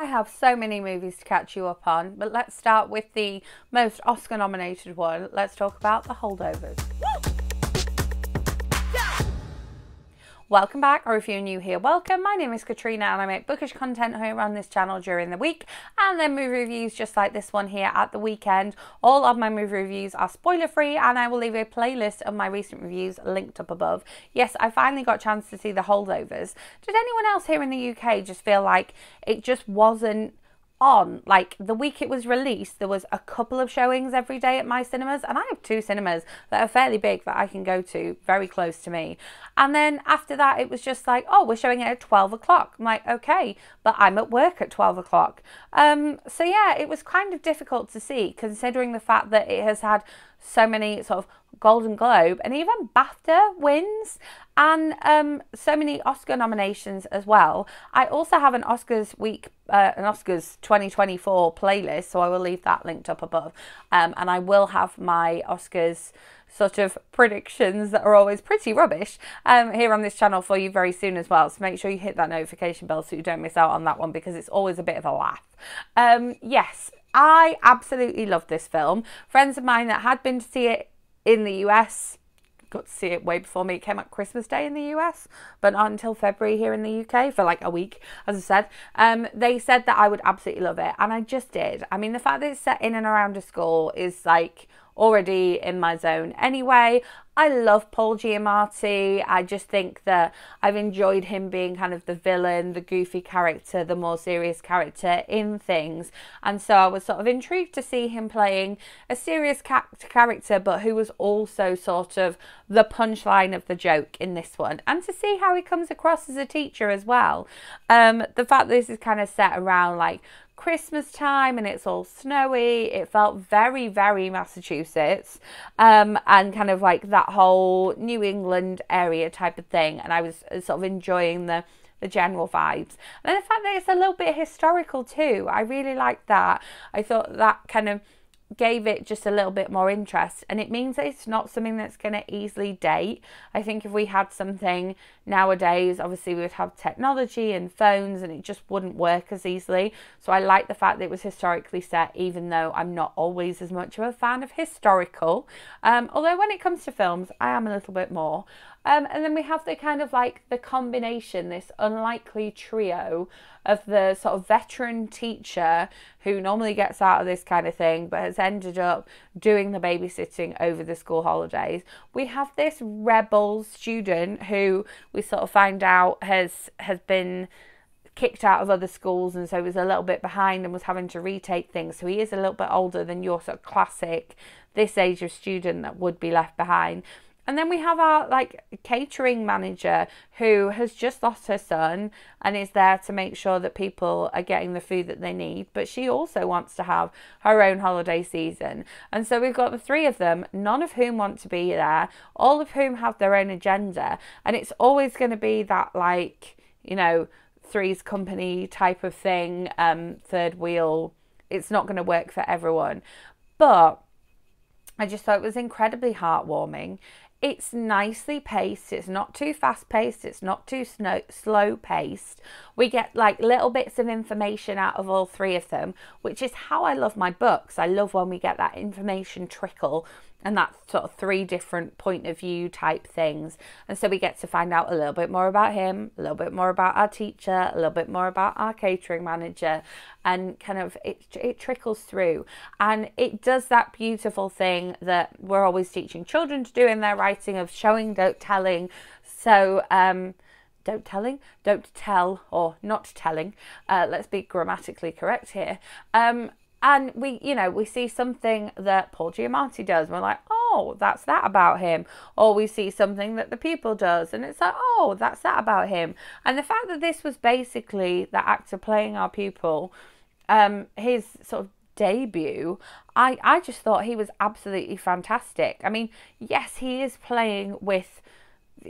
I have so many movies to catch you up on, but let's start with the most Oscar nominated one. Let's talk about The Holdovers. Welcome back, or if you're new here, welcome. My name is Katrina and I make bookish content here on this channel during the week and then movie reviews just like this one here at the weekend. All of my movie reviews are spoiler free and I will leave a playlist of my recent reviews linked up above. Yes, I finally got a chance to see The Holdovers. Did anyone else here in the UK just feel like it just wasn't on? Like, the week it was released, there was a couple of showings every day at my cinemas, and I have two cinemas that are fairly big that I can go to very close to me. And then after that it was just like, oh, we're showing it at 12 o'clock. I'm like, okay, but I'm at work at 12 o'clock. So yeah, it was kind of difficult to see, considering the fact that it has had so many sort of Golden Globe and even BAFTA wins and so many Oscar nominations as well. I also have an Oscars week, an Oscars 2024 playlist, so I will leave that linked up above. And I will have my Oscars sort of predictions that are always pretty rubbish here on this channel for you very soon as well. So make sure you hit that notification bell so you don't miss out on that one, because it's always a bit of a laugh. Yes, I absolutely love this film. Friends of mine that had been to see it in the US got to see it way before me. It came out Christmas Day in the US, but not until February here in the UK for like a week, as I said. They said that I would absolutely love it, and I just did. I mean, the fact that it's set in and around a school is like already in my zone anyway. I love Paul Giamatti. I just think that I've enjoyed him being kind of the villain, the goofy character, the more serious character in things. And so I was sort of intrigued to see him playing a serious character, but who was also sort of the punchline of the joke in this one. And to see how he comes across as a teacher as well. The fact that this is kind of set around like Christmas time and it's all snowy, it felt very, very Massachusetts, and kind of like that whole New England area type of thing. And I was sort of enjoying the general vibes, and the fact that it's a little bit historical too. I really liked that. I thought that kind of gave it just a little bit more interest, and it means that it's not something that's going to easily date. I think if we had something nowadays, obviously we would have technology and phones and it just wouldn't work as easily. So I like the fact that it was historically set, even though I'm not always as much of a fan of historical, although when it comes to films I am a little bit more. And then we have the kind of like the combination, this unlikely trio of the sort of veteran teacher who normally gets out of this kind of thing but has ended up doing the babysitting over the school holidays. We have this rebel student who we sort of find out has been kicked out of other schools, and so was a little bit behind and was having to retake things. So he is a little bit older than your sort of classic this age of student that would be left behind. And then we have our like catering manager who has just lost her son and is there to make sure that people are getting the food that they need. But she also wants to have her own holiday season. And so we've got the three of them, none of whom want to be there, all of whom have their own agenda. And it's always going to be that, like, you know, Three's Company type of thing, third wheel. It's not going to work for everyone. But I just thought it was incredibly heartwarming. It's nicely paced. It's not too fast paced. It's not too slow paced. We get like little bits of information out of all three of them, which is how I love my books. I love when we get that information trickle and that sort of three different point of view type things. And so we get to find out a little bit more about him, a little bit more about our teacher, a little bit more about our catering manager, and kind of it trickles through. And it does that beautiful thing that we're always teaching children to do in their writing of showing, don't telling. So don't tell, or not telling. Let's be grammatically correct here. And we see something that Paul Giamatti does, and we're like, oh, that's that about him. Or we see something that the pupil does, and it's like, oh, that's that about him. And the fact that this was basically the actor playing our pupil, his sort of debut, I just thought he was absolutely fantastic. I mean, yes, he is playing with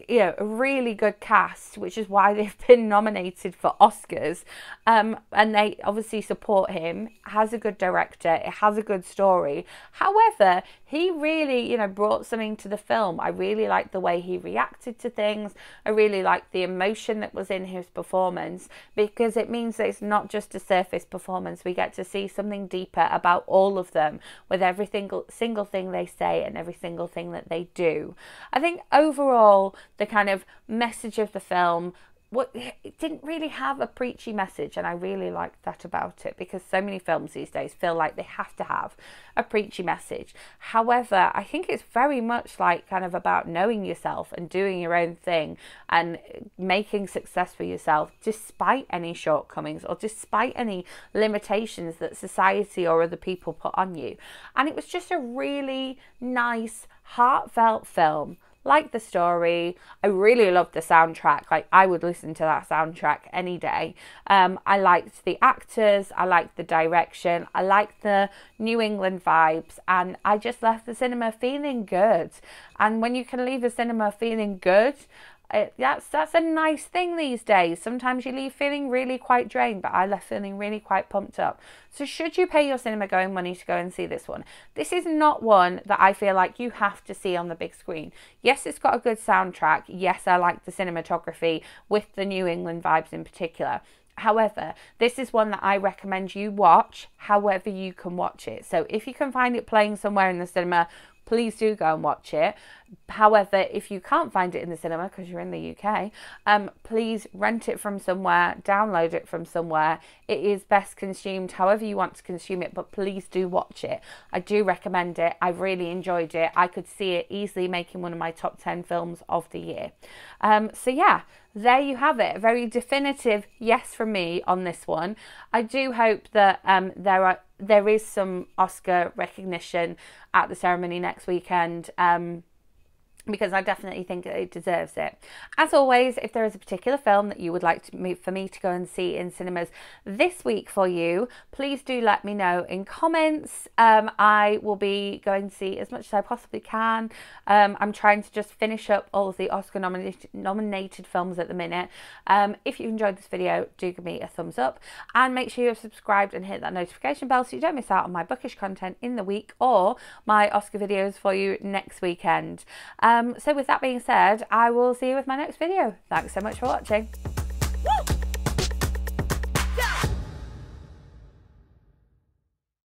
you know, a really good cast, which is why they've been nominated for Oscars. And they obviously support him. Has a good director. It has a good story. However, he really, you know, brought something to the film. I really liked the way he reacted to things. I really liked the emotion that was in his performance, because it means that it's not just a surface performance. We get to see something deeper about all of them with every single thing they say and every single thing that they do. I think overall, the kind of message of the film, it didn't really have a preachy message, and I really liked that about it, because so many films these days feel like they have to have a preachy message. However, I think it's very much like kind of about knowing yourself and doing your own thing and making success for yourself despite any shortcomings or despite any limitations that society or other people put on you. And it was just a really nice, heartfelt film. Like the story. I really loved the soundtrack. Like, I would listen to that soundtrack any day. I liked the actors, I liked the direction, I liked the New England vibes, and I just left the cinema feeling good. And when you can leave the cinema feeling good, that's a nice thing these days. Sometimes you leave feeling really quite drained, but I left feeling really quite pumped up. So should you pay your cinema going money to go and see this one, this is not one that I feel like you have to see on the big screen. Yes, it's got a good soundtrack. Yes, I like the cinematography with the New England vibes in particular. However, this is one that I recommend you watch however you can watch it. So if you can find it playing somewhere in the cinema, please do go and watch it. However, if you can't find it in the cinema because you're in the UK, please rent it from somewhere, download it from somewhere. It is best consumed however you want to consume it, but please do watch it. I do recommend it. I really enjoyed it. I could see it easily making one of my top 10 films of the year. So yeah, there you have it. A very definitive yes from me on this one. I do hope that there is some Oscar recognition at the ceremony next weekend, because I definitely think it deserves it. As always, if there is a particular film that you would like for me to go and see in cinemas this week for you, please do let me know in comments. I will be going to see as much as I possibly can. I'm trying to just finish up all of the Oscar nominated films at the minute. If you enjoyed this video, do give me a thumbs up and make sure you're subscribed and hit that notification bell so you don't miss out on my bookish content in the week or my Oscar videos for you next weekend. So with that being said, I will see you with my next video. Thanks so much for watching. Woo!